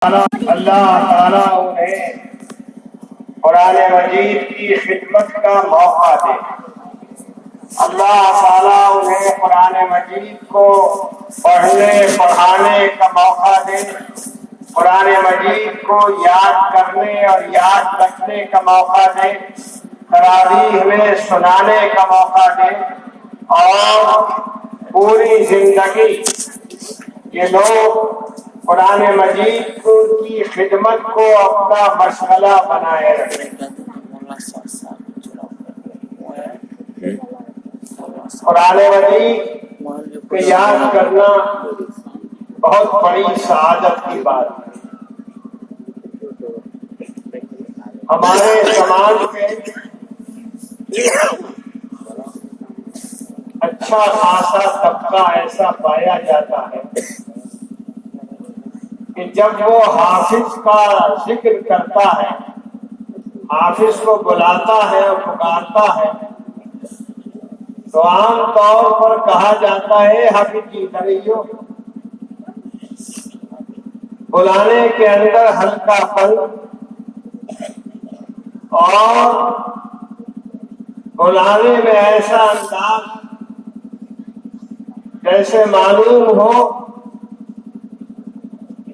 اللہ تعالیٰ انہیں قرآن مجید کی خدمت کا موقع دے۔ اللہ تعالیٰ انہیں قرآن مجید کو پڑھنے پڑھانے کا موقع دے، قرآن مجید کو یاد کرنے اور یاد رکھنے کا موقع دے، تراویح میں سنانے کا موقع دے، اور پوری زندگی یہ لوگ قرآن مجید کی خدمت کو اپنا مشغلہ بنائے رکھیں۔ قرآن مجید کو یاد کرنا بہت بڑی سعادت کی بات ہے۔ ہمارے سماج میں اچھا خاصا طبقہ ایسا پایا جاتا ہے کہ جب وہ حافظ کا ذکر کرتا ہے، حافظ کو بلاتا ہے اور پکارتا ہے، تو عام طور پر کہا جاتا ہے حافظ جی کریو۔ بلانے کے اندر ہلکا پن اور بلانے میں ایسا انداز جیسے معلوم ہو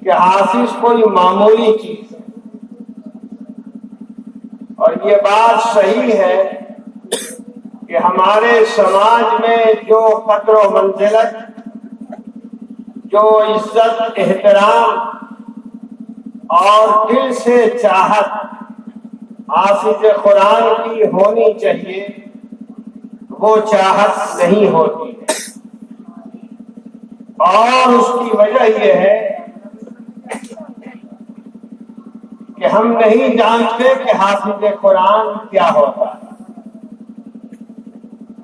کہ حافظ کوئی معمولی چیز ہے۔ اور یہ بات صحیح ہے کہ ہمارے سماج میں جو قدر و منزلت، جو عزت احترام اور دل سے چاہت حافظ قرآن کی ہونی چاہیے، وہ چاہت نہیں ہوتی ہے، اور اس کی وجہ یہ ہے کہ ہم نہیں جانتے کہ حافظ قرآن کیا ہوتا ہے۔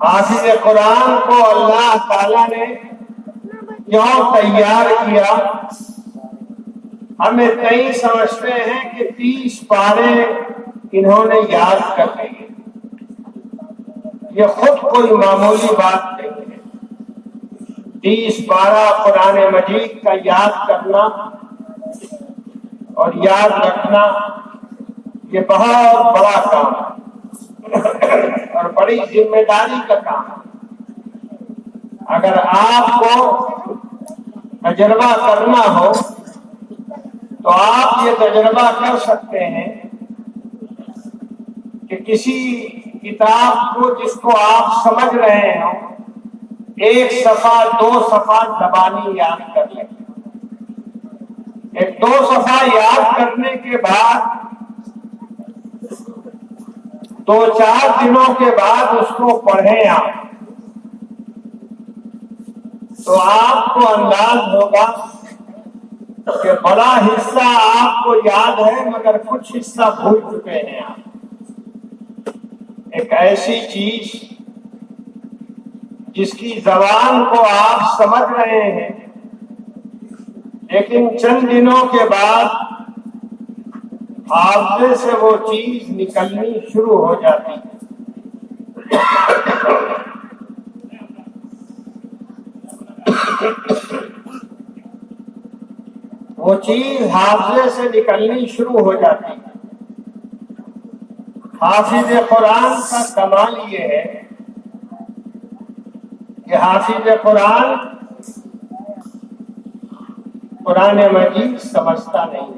حافظ قرآن کو اللہ تعالیٰ نے کیوں تیار کیا؟ ہم اتنا ہی سمجھتے ہیں کہ 30 پارے انہوں نے یاد کر لیے۔ یہ خود کوئی معمولی بات نہیں ہے۔ 30 پارہ قرآن مجید کا یاد کرنا اور یاد رکھنا یہ بہت بڑا کام ہے اور بڑی ذمہ داری کا کام ہے۔ اگر آپ کو تجربہ کرنا ہو تو آپ یہ تجربہ کر سکتے ہیں کہ کسی کتاب کو جس کو آپ سمجھ رہے ہوں، 1 صفحہ 2 صفحہ زبانی یاد کر لیں۔ 2 صفحہ یاد کرنے کے بعد 2-4 دنوں کے بعد اس کو پڑھیں آپ، تو آپ کو انداز ہوگا کہ بڑا حصہ آپ کو یاد ہے مگر کچھ حصہ بھول چکے ہیں آپ۔ ایک ایسی چیز جس کی زبان کو آپ سمجھ رہے ہیں، لیکن چند دنوں کے بعد حافظے سے وہ چیز نکلنی شروع ہو جاتی ہے۔ وہ چیز حافظے سے نکلنی شروع ہو جاتی ہے۔ حافظ قرآن کا کمال یہ ہے کہ حافظ قرآن قرآن مجید سمجھتا نہیں،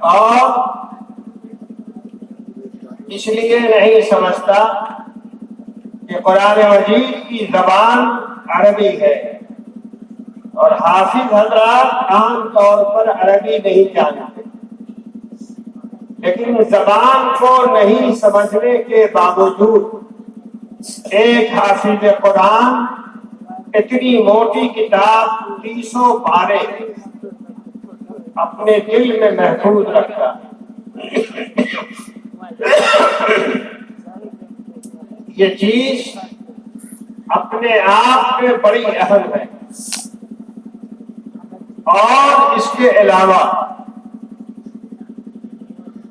اور اس لیے نہیں سمجھتا کہ قرآن مجید کی زبان عربی ہے، اور حافظ حضرات عام طور پر عربی نہیں جانتے، لیکن زبان کو نہیں سمجھنے کے باوجود ایک حافظ قرآن اتنی موٹی کتاب 300 پارے اپنے دل میں محفوظ رکھتا ہے۔ یہ چیز اپنے آپ میں بڑی اہم ہے، اور اس کے علاوہ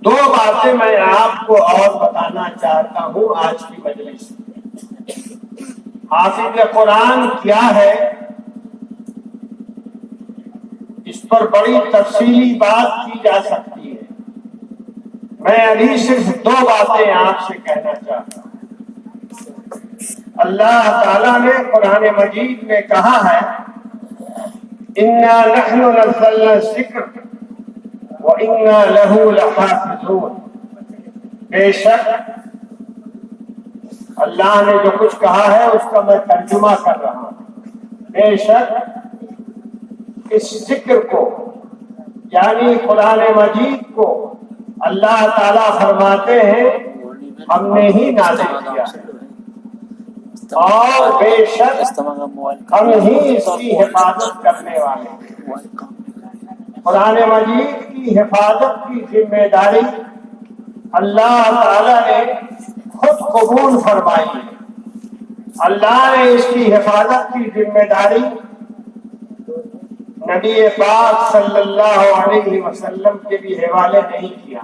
2 باتیں میں آپ کو اور بتانا چاہتا ہوں آج کی مجلس میں۔ حافظ قرآن کیا ہے اس پر بڑی تفصیلی بات کی جا سکتی ہے، میں ابھی صرف 2 باتیں آپ سے کہنا چاہتا ہوں۔ اللہ تعالیٰ نے قرآن مجید میں کہا ہے اِنَّا نَحْنُ نَزَّلْنَا الذِّكْرَ وَإِنَّا لَهُ لَحَافِظُونَ، بے شک اللہ نے جو کچھ کہا ہے اس کا میں ترجمہ کر رہا ہوں، بے شک اس ذکر کو یعنی قرآن مجید کو اللہ تعالیٰ فرماتے ہیں ہم نے ہی نازل کیا ہے، اور بے شک ہم ہی اس کی حفاظت کرنے والے ہیں۔ قرآن مجید کی حفاظت کی ذمہ داری اللہ تعالیٰ نے خود قبول فرمائی ہے۔ اللہ نے اس کی حفاظت کی ذمہ داری نبی پاک صلی اللہ علیہ وسلم کے بھی حوالے نہیں کیا۔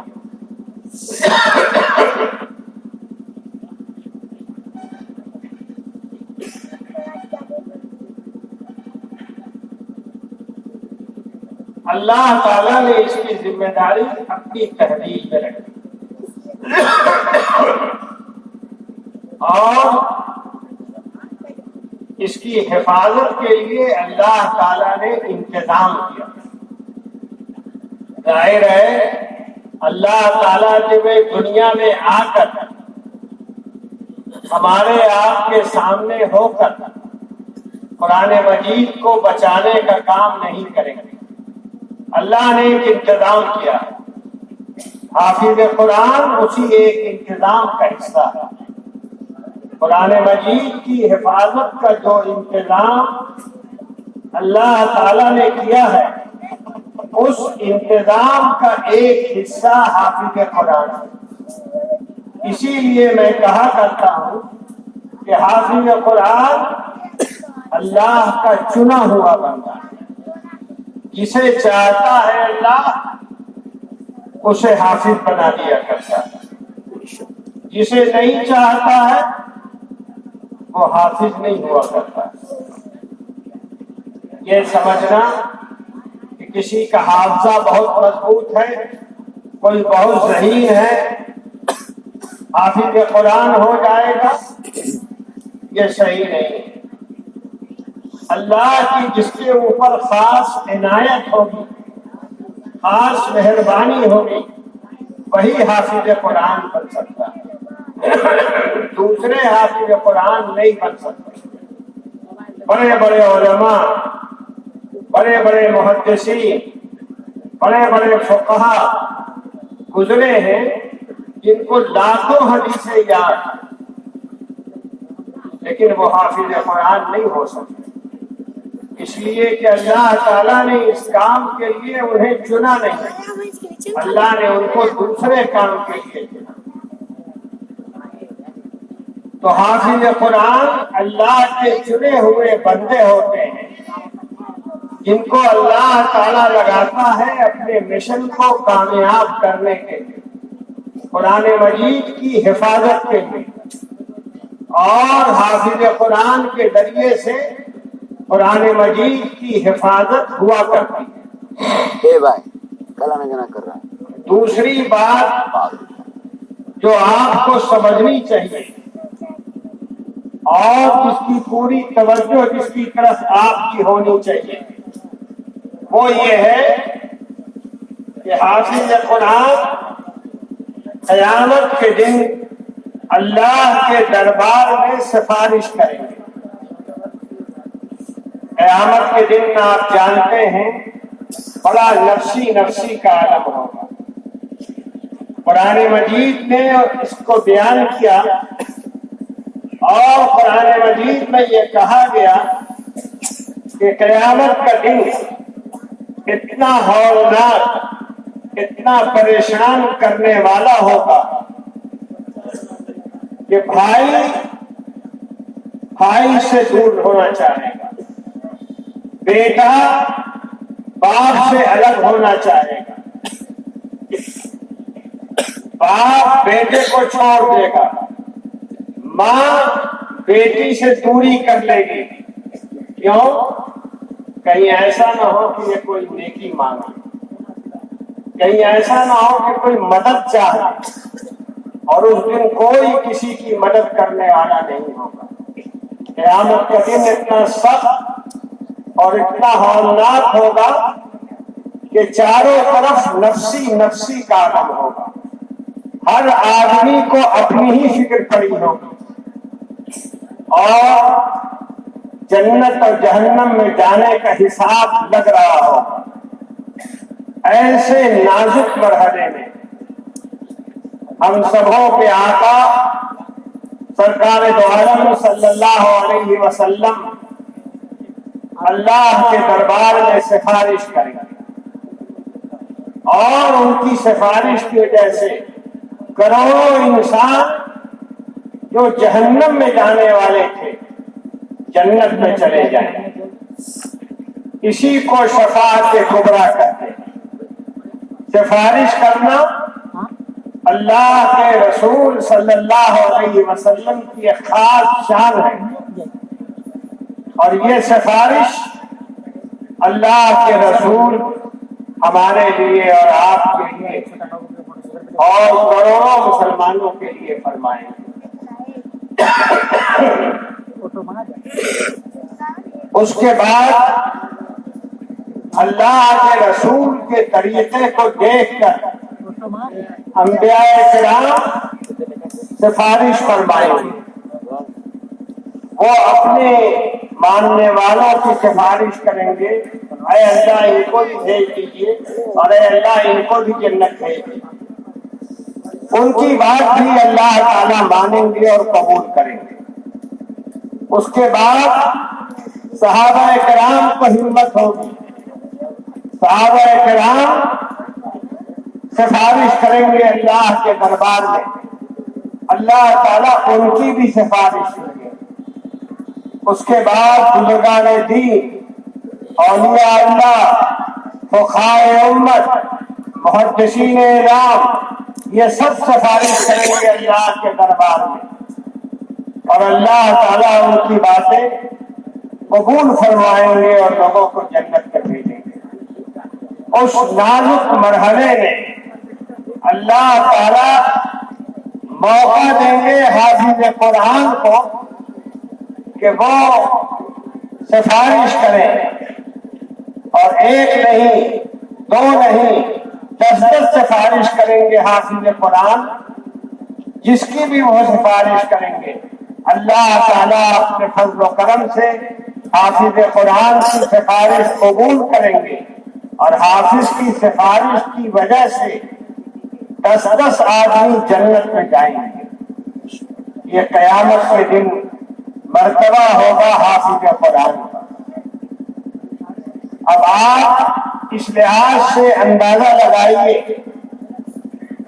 اللہ تعالیٰ نے اس کی ذمہ داری اپنی تحریر میں رکھی اور اس کی حفاظت کے لیے اللہ تعالیٰ نے انتظام کیا۔ ظاہر ہے اللہ تعالیٰ جب دنیا میں آ کر ہمارے آپ کے سامنے ہو کر قرآن مجید کو بچانے کا کام نہیں کریں گے، اللہ نے ایک انتظام کیا ہے۔ حافظ قرآن اسی ایک انتظام کا حصہ ہے۔ قرآن مجید کی حفاظت کا جو انتظام اللہ تعالیٰ نے کیا ہے اس انتظام کا ایک حصہ حافظ قرآن ہے۔ اسی لیے میں کہا کرتا ہوں کہ حافظ قرآن اللہ کا چنا ہوا بندہ ہے، جسے چاہتا ہے اللہ اسے حافظ بنا دیا کرتا ہے، جسے نہیں چاہتا ہے وہ حافظ نہیں ہوا کرتا۔ یہ سمجھنا کہ کسی کا حافظہ بہت مضبوط ہے، کوئی بہت ذہین ہے، حافظ قرآن ہو جائے گا، یہ صحیح نہیں ہے۔ اللہ کی جس کے اوپر خاص عنایت ہوگی، خاص مہربانی ہوگی، وہی حافظ قرآن بن سکتا ہے، دوسرے حافظ قرآن نہیں بن سکتے۔ بڑے بڑے علماء، بڑے بڑے محدثین، بڑے بڑے فقہا گزرے ہیں جن کو لاکھوں حدیثیں یاد، لیکن وہ حافظ قرآن نہیں ہو سکتے، اس لیے کہ اللہ تعالیٰ نے اس کام کے لیے انہیں چنا نہیں، اللہ نے ان کو دوسرے کام کے لیے چنا۔ تو حافظ قرآن اللہ کے چنے ہوئے بندے ہوتے ہیں جن کو اللہ تعالیٰ لگاتا ہے اپنے مشن کو کامیاب کرنے کے لیے، قرآن مجید کی حفاظت کے لیے، اور حافظ قرآن کے ذریعے سے قرآن مجید کی حفاظت ہوا کرتی ہے۔ دوسری بات جو آپ کو سمجھنی چاہیے اور جس کی پوری توجہ جس کی طرف آپ کی ہونی چاہیے وہ یہ ہے کہ حافظ قرآن قیامت کے دن اللہ کے دربار میں سفارش کریں گے۔ قیامت کے دن آپ جانتے ہیں بڑا نفسی کا عالم ہوگا۔ قرآن مجید نے اس کو بیان کیا اور قرآن مجید میں یہ کہا گیا کہ قیامت کا دن اتنا ہولناک، اتنا پریشان کرنے والا ہوگا کہ بھائی سے دور ہونا چاہے گا، بیٹا باپ سے الگ ہونا چاہے گا، باپ بیٹے کو چھوڑ دے گا، ماں بیٹی سے دوری کر لے گی۔ کیوں؟ کہیں ایسا نہ ہو کہ یہ کوئی نیکی مانگے، کہیں ایسا نہ ہو کہ کوئی مدد چاہے، اور اس دن کوئی کسی کی مدد کرنے والا نہیں ہوگا۔ قیامت کا دن اتنا سخت اور اتنا ہولناک ہوگا کہ چاروں طرف نفسی نفسی کا عالم ہوگا، ہر آدمی کو اپنی ہی فکر پڑی ہوگی، اور جنت اور جہنم میں جانے کا حساب لگ رہا ہوگا۔ ایسے نازک مرحلے میں ہم سبوں کے آقا سرکار دو عالم صلی اللہ علیہ وسلم اللہ کے دربار میں سفارش کریں گے، اور ان کی سفارش کی وجہ سے کروڑوں انسان جو جہنم میں جانے والے تھے جنت میں چلے جائیں گے۔ اسی کو شفاعت کبریٰ کہتے ہیں۔ سفارش کرنا اللہ کے رسول صلی اللہ علیہ وسلم کی ایک خاص شان ہے، اور یہ سفارش اللہ کے رسول ہمارے لیے اور آپ کے لیے اور کروڑوں مسلمانوں کے لیے فرمائیں گے۔ اس کے بعد اللہ کے رسول کے طریقے کو دیکھ کر انبیاء کرام سفارش فرمائیں گے۔ وہ اپنے ماننے والوں کی سفارش کریں گے، اے اللہ ان کو بھی بھیج دیجیے، اور اے اللہ ان کو بھی جنت بھیج دیجیے۔ ان کی بات بھی اللہ تعالیٰ مانیں گے اور قبول کریں گے۔ اس کے بعد صحابہ کرام کو ہمت ہوگی، صحابہ کرام سفارش کریں گے اللہ کے دربار میں، اللہ تعالیٰ ان کی بھی سفارش کریں گے۔ اس کے بعد بزرگان دین، اولیاء اللہ، فقہائے امت، محدثین اعلام، یہ سب سفارش کریں گے اللہ کے دربار میں، اور اللہ تعالیٰ ان کی باتیں قبول فرمائیں گے اور لوگوں کو جنت میں بھیجیں گے۔ اس نازک مرحلے میں اللہ تعالیٰ موقع دیں گے حافظ قرآن کو کہ وہ سفارش کریں، اور ایک نہیں، دو نہیں، 10 سفارش کریں گے حافظ قرآن۔ جس کی بھی وہ سفارش کریں گے اللہ تعالیٰ اپنے فضل و کرم سے حافظ قرآن کی سفارش قبول کریں گے، اور حافظ کی سفارش کی وجہ سے 10 آدمی جنت میں جائیں گے۔ یہ قیامت کے دن مرتبہ ہوگا حافظ قرآن کا۔ اب آپ اس لحاظ سے اندازہ لگائیے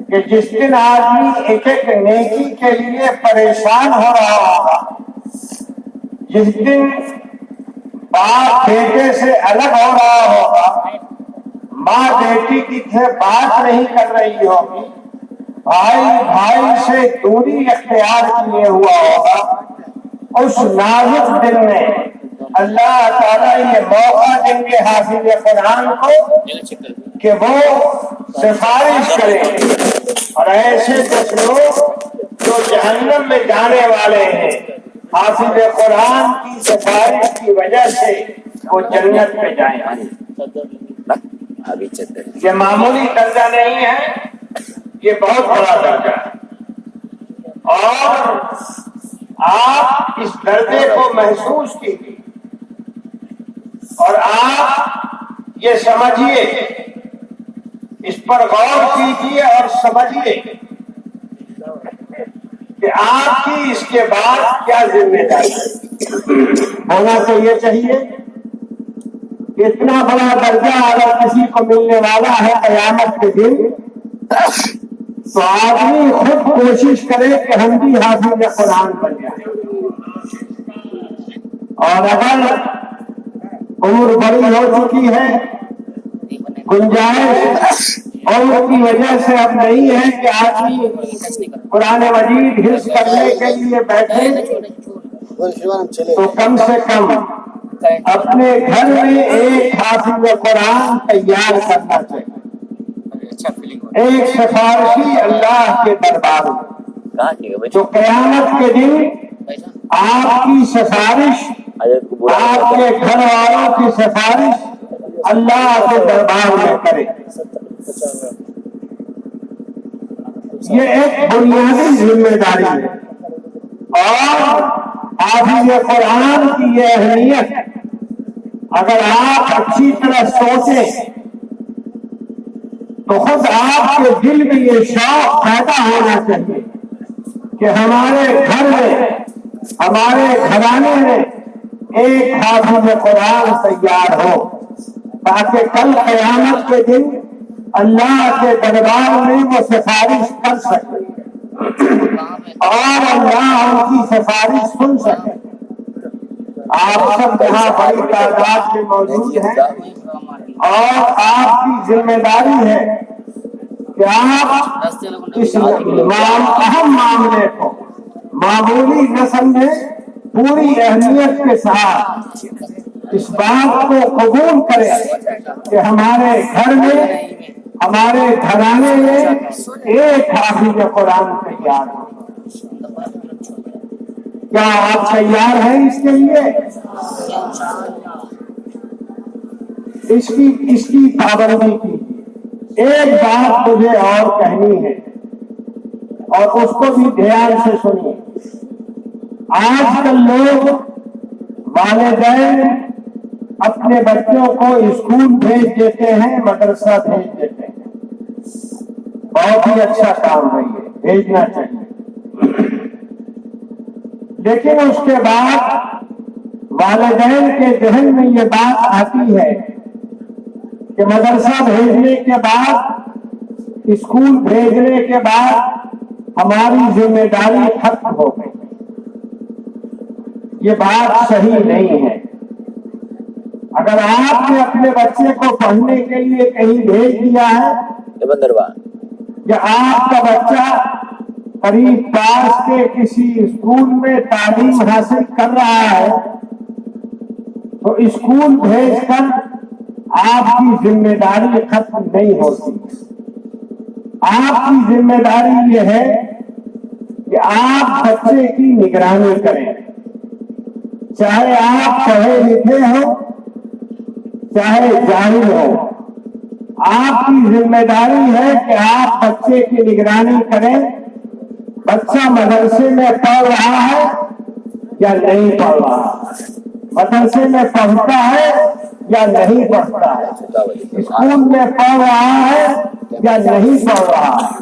کہ جس دن آدمی ایک ایک نیکی کے لیے پریشان ہو رہا ہوگا، جس دن باپ بیٹے سے الگ ہو رہا ہوگا، ماں بیٹی کی سے بات نہیں کر رہی ہوگی، بھائی بھائی سے دوری اختیار کیے ہوا ہوگا، اس نازک دن میں اللہ تعالیٰ یہ موقع دیں گے حافظ قرآن کو کہ وہ سفارش کریں، اور ایسے 10 لوگ جو جہنم میں جانے والے ہیں حافظ قرآن کی سفارش کی وجہ سے وہ جنت میں جائیں۔ یہ معمولی درجہ نہیں ہے، یہ بہت بڑا درجہ ہے، اور آپ اس درجے کو محسوس کیجیے، اور آپ یہ سمجھیے، اس پر غور کیجیے اور سمجھیے کہ آپ کی اس کے بعد کیا ذمہ داری ہونا تو یہ چاہیے کہ اتنا بڑا درجہ اگر کسی کو ملنے والا ہے قیامت کے دن، تو آدمی خود کوشش کرے کہ ہم بھی حافظ قرآن بن جائیں، اور اگر عمر بڑی ہو چکی ہے، گنجائش عمر کی وجہ سے اب نہیں ہے کہ آدمی قرآن مجید حفظ کرنے کے لیے بیٹھے، تو کم سے کم اپنے گھر میں ایک حافظ قرآن تیار کرنا چاہیے، ایک سفارشی اللہ کے دربار میں، جو قیامت کے دن آپ کی سفارش، آپ کے گھر والوں کی سفارش اللہ کے دربار میں کرے۔ یہ ایک بنیادی ذمہ داری ہے، اور حافظ قرآن کی یہ اہمیت اگر آپ اچھی طرح سوچیں تو خود آپ کے دل میں یہ شوق پیدا ہونا چاہیے کہ ہمارے گھر میں، ہمارے گھرانے میں ایک حافظ قرآن تیار ہو، تاکہ کل قیامت کے دن اللہ کے دربار میں وہ سفارش کر سکے اور اللہ ان کی سفارش سن سکے۔ آپ سب یہاں بڑی تعداد میں موجود ہیں، اور آپ کی ذمہ داری ہے کہ آپ اس اہم معاملے کو معمولی نہ سمجھیں، پوری اہمیت کے ساتھ اس بات کو قبول کریں کہ ہمارے گھر میں، ہمارے گھرانے میں ایک حافظ قرآن تیار ہو۔ کیا آپ تیار ہیں اس کے لیے؟ اس کی پابندی کی۔ ایک بات مجھے اور کہنی ہے، اور اس کو بھی دھیان سے سنیے۔ آج کل لوگ، والدین اپنے بچوں کو اسکول بھیج دیتے ہیں، مدرسہ بھیج دیتے ہیں، بہت ہی اچھا کام ہے، یہ بھیجنا چاہیے۔ لیکن اس کے بعد والدین کے ذہن میں یہ بات آتی ہے کہ مدرسہ بھیجنے کے بعد، اسکول بھیجنے کے بعد ہماری ذمہ داری ختم ہو گئی۔ یہ بات صحیح نہیں ہے۔ اگر آپ نے اپنے بچے کو پڑھنے کے لیے کہیں بھیج دیا ہے، یا آپ کا بچہ قریب پاس کے کسی اسکول میں تعلیم حاصل کر رہا ہے، تو اسکول بھیج کر آپ کی ذمہ داری ختم نہیں ہوتی۔ آپ کی ذمہ داری یہ ہے کہ آپ بچے کی نگرانی کریں، چاہے آپ پڑھے لکھے ہو، چاہے جاہل ہو۔ آپ کی ذمہ داری ہے کہ آپ بچے کی نگرانی کریں، بچہ مدرسے میں پڑھ رہا ہے یا نہیں پڑھ رہا ہے، مدرسے میں پڑھتا ہے یا نہیں پڑھتا ہے، اسکول میں پڑھ رہا ہے یا نہیں پڑھ رہا ہے۔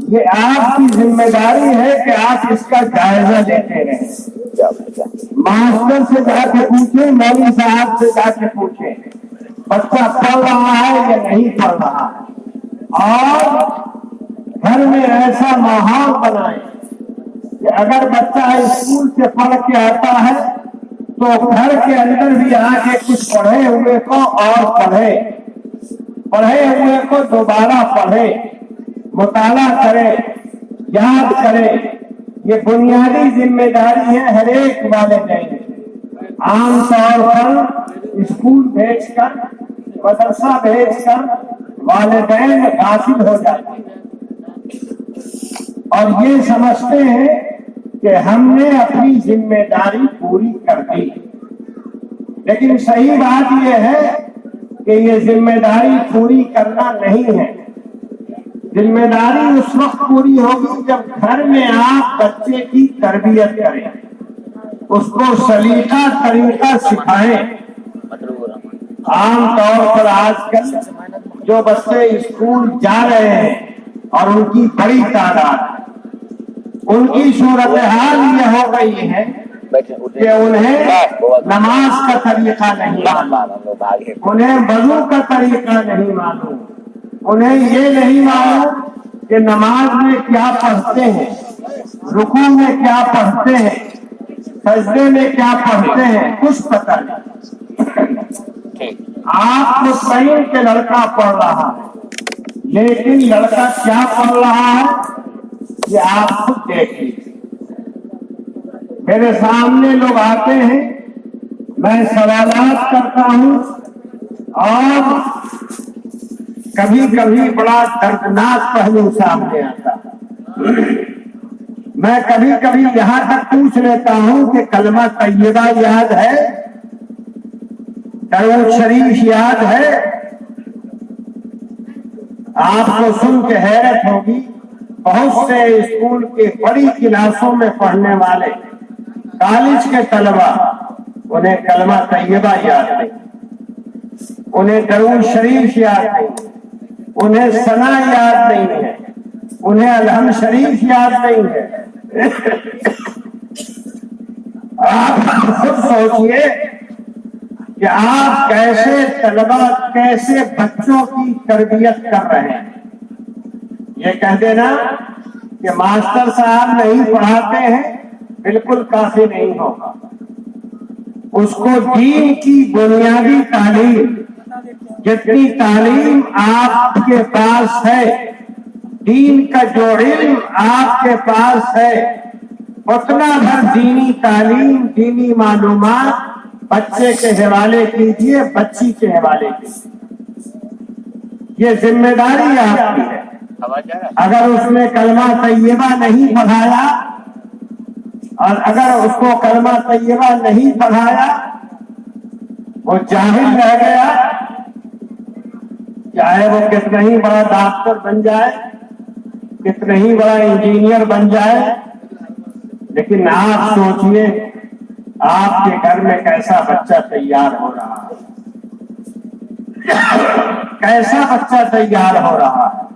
یہ آپ کی ذمہ داری ہے کہ آپ اس کا جائزہ لیتے رہیں۔ ماسٹر سے جا کے پوچھیں، مولوی صاحب سے جا کے پوچھیں بچہ پڑھ رہا ہے یا نہیں پڑھ رہا ہے، اور گھر میں ایسا ماحول بنائیں کہ اگر بچہ اسکول سے پڑھ کے آتا ہے تو گھر کے اندر بھی آ کے کچھ پڑھے ہوئے کو اور پڑھے ہوئے کو دوبارہ پڑھے، مطالعہ کرے، یاد کرے۔ یہ بنیادی ذمہ داری ہے ہر ایک والدین کی۔ عام طور پر اسکول بھیج کر، مدرسہ بھیج کر والدین غافل ہو جاتے ہیں اور یہ سمجھتے ہیں کہ ہم نے اپنی ذمہ داری پوری کر دی۔ لیکن صحیح بات یہ ہے کہ یہ ذمہ داری پوری کرنا نہیں ہے۔ ذمہ داری اس وقت پوری ہوگی جب گھر میں آپ بچے کی تربیت کریں، اس کو سلیقہ طریقہ سکھائیں۔ عام طور پر آج کل جو بچے اسکول جا رہے ہیں اور ان کی بڑی تعداد ہے، ان کی صورتحال یہ ہو گئی ہے کہ انہیں نماز کا طریقہ نہیں معلوم، انہیں وضو کا طریقہ نہیں معلوم، انہیں یہ نہیں معلوم کہ نماز میں کیا پڑھتے ہیں، رکوع میں کیا پڑھتے ہیں، سجدے میں کیا پڑھتے ہیں، کچھ پتہ نہیں۔ آپ مطمئن کہ لڑکا پڑھ رہا ہے، لیکن لڑکا کیا پڑھ رہا ہے یہ آپ خود دیکھ لیجیے۔ میرے سامنے لوگ آتے ہیں میں سوالات کرتا ہوں اور کبھی کبھی بڑا دردناک پہلو سامنے آتا ہے۔ میں کبھی کبھی یہاں تک پوچھ لیتا ہوں کہ کلمہ طیبہ یاد ہے، درود شریف یاد ہے؟ آپ کو سن کے حیرت ہوگی، بہت سے اسکول کے بڑی کلاسوں میں پڑھنے والے کالج کے طلبہ انہیں کلمہ طیبہ یاد نہیں، انہیں درود شریف یاد نہیں، انہیں ثنا یاد نہیں ہے، انہیں الحمد شریف یاد نہیں ہے۔ آپ خود سوچئے کہ آپ کیسے طلبہ، کیسے بچوں کی تربیت کر رہے ہیں۔ یہ کہہ دینا کہ ماسٹر صاحب نہیں پڑھاتے ہیں بالکل کافی نہیں ہوگا۔ اس کو دین کی بنیادی تعلیم، جتنی تعلیم آپ کے پاس ہے، دین کا جو علم آپ کے پاس ہے، اتنا بھر دینی تعلیم، دینی معلومات بچے کے حوالے کیجیے، بچی کے حوالے کیجیے۔ یہ ذمہ داری آپ کی ہے۔ اگر اس نے کلمہ طیبہ نہیں پڑھایا اور اگر اس کو کلمہ طیبہ نہیں پڑھایا، وہ جاہل رہ گیا، چاہے وہ کتنا ہی بڑا ڈاکٹر بن جائے، کتنا ہی بڑا انجینئر بن جائے، لیکن آپ سوچئے آپ کے گھر میں کیسا بچہ تیار ہو رہا ہے، کیسا بچہ تیار ہو رہا ہے۔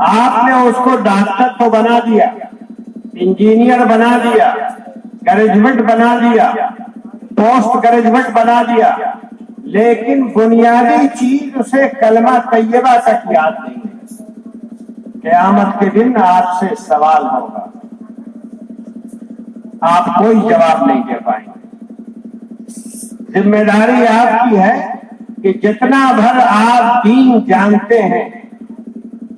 آپ نے اس کو ڈاکٹر تو بنا دیا، انجینئر بنا دیا، گریجویٹ بنا دیا، پوسٹ گریجویٹ بنا دیا، لیکن بنیادی چیز اسے کلمہ طیبہ تک یاد نہیں ہے۔ قیامت کے دن آپ سے سوال ہوگا، آپ کوئی جواب نہیں دے پائیں گے۔ ذمہ داری آپ کی ہے کہ جتنا بھر آپ دین جانتے ہیں،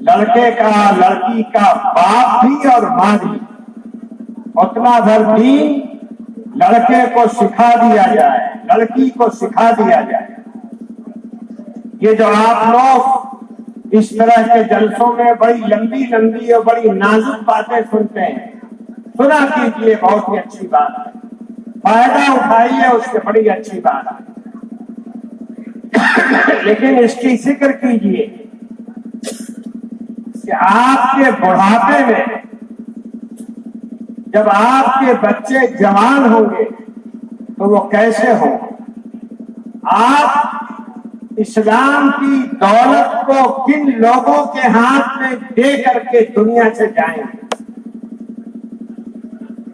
لڑکے کا، لڑکی کا باپ بھی اور ماں بھی، اتنا بھر دین لڑکے کو سکھا دیا جائے، لڑکی کو سکھا دیا جائے۔ یہ جو آپ لوگ اس طرح کے جلسوں میں بڑی لمبی لمبی اور بڑی نازک باتیں سنتے ہیں، سنا کیجیے، بہت ہی اچھی بات ہے، فائدہ اٹھائیے، اس سے بڑی اچھی بات ہے، لیکن اس کی فکر کیجیے کہ آپ کے بڑھاپے میں جب آپ کے بچے جوان ہوں گے تو وہ کیسے ہوں؟ آپ اسلام کی دولت کو کن لوگوں کے ہاتھ میں دے کر کے دنیا سے جائیں گے؟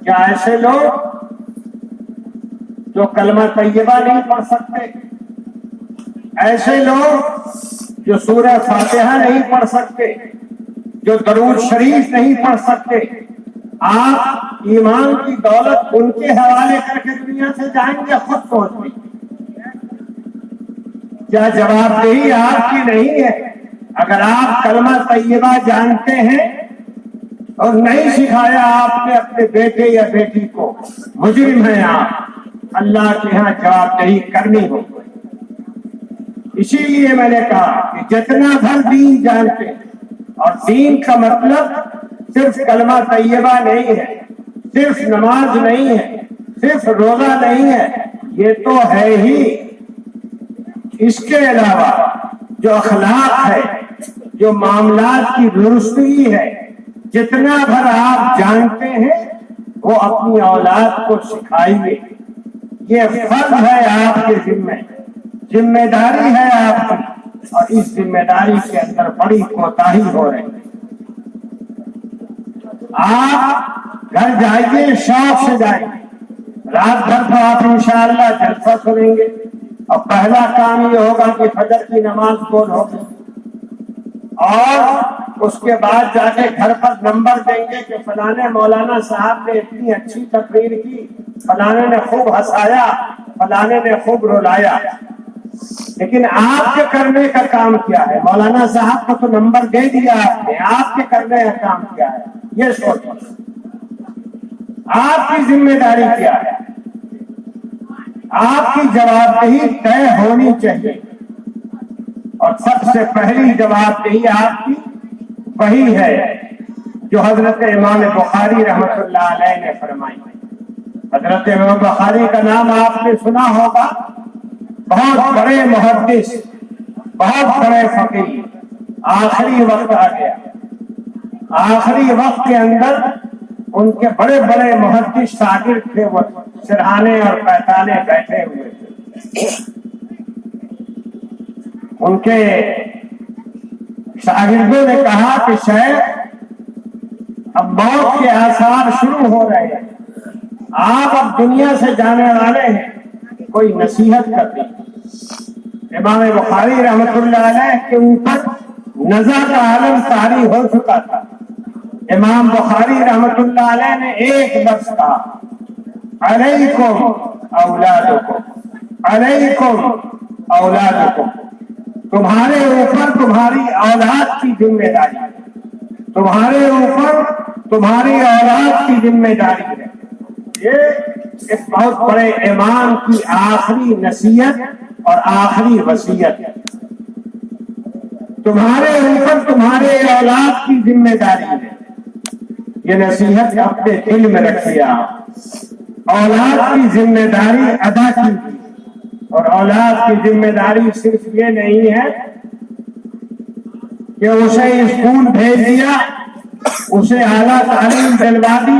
کیا ایسے لوگ جو کلمہ طیبہ نہیں پڑھ سکتے، ایسے لوگ جو سورہ فاتحہ نہیں پڑھ سکتے، جو درود شریف نہیں پڑھ سکتے، آپ ایمان کی دولت ان کے حوالے کر کے دنیا سے جائیں گے؟ خود سوچ لیجیے۔ کیا جواب دہی آپ کی نہیں ہے؟ اگر آپ کلمہ طیبہ جانتے ہیں اور نہیں سکھایا آپ نے اپنے بیٹے یا بیٹی کو، مجرم ہیں آپ، اللہ کے ہاں جواب دہی کرنی ہوگی۔ اسی لیے میں نے کہا کہ جتنا بھر دین جانتے ہیں، اور دین کا مطلب صرف کلمہ طیبہ نہیں ہے، صرف نماز نہیں ہے، صرف روزہ نہیں ہے، یہ تو ہے ہی، اس کے علاوہ جو اخلاق ہے، جو معاملات کی درستگی ہے، جتنا بھر آپ جانتے ہیں وہ اپنی اولاد کو سکھائیے۔ یہ فرض ہے آپ کے ذمہ، ذمہ داری ہے آپ کی، اور اس ذمہ داری کے اندر بڑی کوتاہی ہو رہی ہے۔ آپ گھر جائیے، شوق سے جائیے، رات بھر تو آپ انشاءاللہ جلسہ سنیں گے، اور پہلا کام یہ ہوگا کہ فجر کی نماز گول ہوگی، اور اس کے بعد جا کے گھر پر نمبر دیں گے کہ فلانے مولانا صاحب نے اتنی اچھی تقریر کی، فلانے نے خوب ہنسایا، فلانے نے خوب رلایا۔ لیکن آپ کے کرنے کا کام کیا ہے؟ مولانا صاحب کو تو نمبر دے دیا آپ کے کرنے کا کام کیا ہے؟ یہ سوچیں، آپ کی ذمہ داری کیا ہے؟ آپ کی جوابدہی طے ہونی چاہیے، اور سب سے پہلی جوابدہی آپ کی وہی ہے جو حضرت امام بخاری رحمۃ اللہ علیہ نے فرمائی۔ حضرت امام بخاری کا نام آپ نے سنا ہوگا، بہت بڑے محدث، بہت بڑے فقیہ۔ آخری وقت آ گیا، آخری وقت کے اندر ان کے بڑے بڑے محدث شاگرد تھے، وہ سرہانے اور پیتانے بیٹھے ہوئے تھے۔ ان کے شاگردوں نے کہا کہ شیخ اب موت کے آثار شروع ہو رہے ہیں، آپ اب دنیا سے جانے والے ہیں، کوئی نصیحت کر دیں۔ امام بخاری رحمۃ اللہ علیہ کے اوپر نزع کا عالم طاری ہو چکا تھا۔ امام بخاری رحمۃ اللہ علیہ نے ایک لفظ کہا، علیکم اولادکم، علیکم اولادکم، تمہارے اوپر تمہاری اولاد کی ذمہ داری ہے، تمہارے اوپر تمہاری اولاد کی ذمہ داری ہے۔ یہ ایک بہت بڑے امام کی آخری نصیحت اور آخری وصیت ہے۔ تمہارے اوپر تمہارے اولاد کی ذمہ داری ہے، یہ نصیحت اپنے دل میں رکھیے۔ آپ اولاد کی ذمہ داری ادا کیجیے، اور اولاد کی ذمہ داری صرف یہ نہیں ہے کہ اسے اسکول بھیج دیا، اسے اعلیٰ تعلیم دلوا دی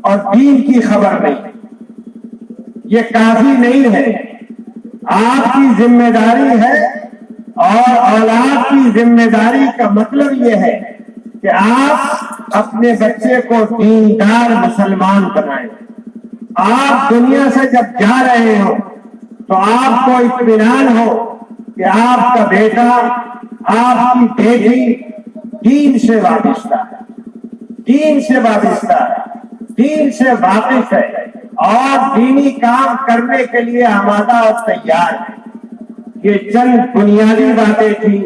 اور دین کی خبر نہیں، یہ کافی نہیں ہے۔ آپ کی ذمہ داری ہے، اور اولاد کی ذمہ داری کا مطلب یہ ہے کہ آپ اپنے بچے کو دیندار مسلمان بنائیں۔ آپ دنیا سے جب جا رہے ہو تو آپ کو اطمینان ہو کہ آپ کا بیٹا، آپ کی بیٹی دین سے وابستہ ہے، دین سے وابستہ ہے، دین سے واقف ہے، اور دینی کام کرنے کے لیے آمادہ اور تیار ہے۔ یہ چند بنیادی باتیں تھیں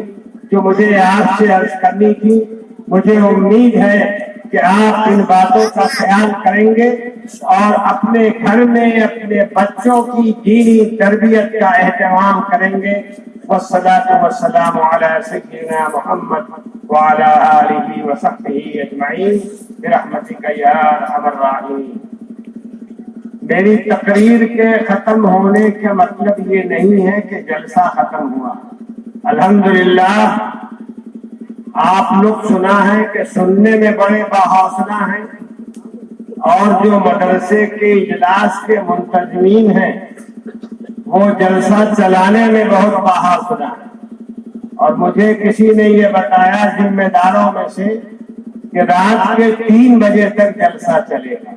جو مجھے آپ سے عرض کرنی تھی۔ مجھے امید ہے کہ آپ ان باتوں کا خیال کریں گے اور اپنے گھر میں اپنے بچوں کی دینی تربیت کا اہتمام کریں گے۔ والصلاة والسلام علی سیدنا محمد وعلی آلہ وصحبہ اجمعین برحمتک یا ارحم الراحمین۔ میری تقریر کے ختم ہونے کا مطلب یہ نہیں ہے کہ جلسہ ختم ہوا۔ الحمدللہ آپ لوگ سنا ہے کہ سننے میں بڑے باحوصلہ ہیں، اور جو مدرسے کے اجلاس کے منتظمین ہیں وہ جلسہ چلانے میں بہت باحوصلہ ہیں۔ اور مجھے کسی نے یہ بتایا ذمہ داروں میں سے کہ رات کے 3 بجے تک جلسہ چلے گا۔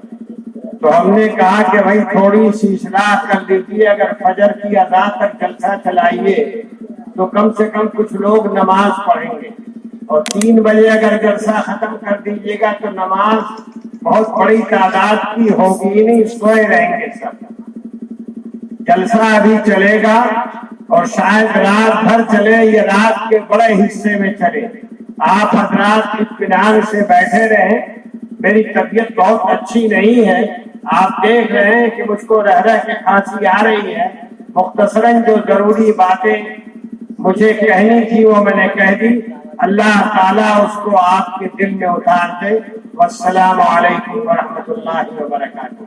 تو ہم نے کہا کہ بھائی تھوڑی سی اصلاح کر دیجیے، اگر فجر کی اذان تک جلسہ چلائیے تو کم سے کم کچھ لوگ نماز پڑھیں گے، اور 3 بجے اگر جلسہ ختم کر دیجیے گا تو نماز بہت بڑی تعداد کی ہوگی نہیں، سوئے رہیں گے سب۔ جلسہ ابھی چلے گا اور شاید رات بھر چلے، یہ رات کے بڑے حصے میں چلے۔ آپ حضرات اطمینان سے بیٹھے رہیں۔ میری طبیعت بہت اچھی نہیں ہے، آپ دیکھ رہے ہیں کہ مجھ کو رہ کے کھانسی آ رہی ہے۔ مختصراً جو ضروری باتیں مجھے کہنی تھی وہ میں نے کہہ دی۔ اللہ تعالیٰ اس کو آپ کے دل میں اتار دے۔ والسلام علیکم ورحمۃ اللہ وبرکاتہ۔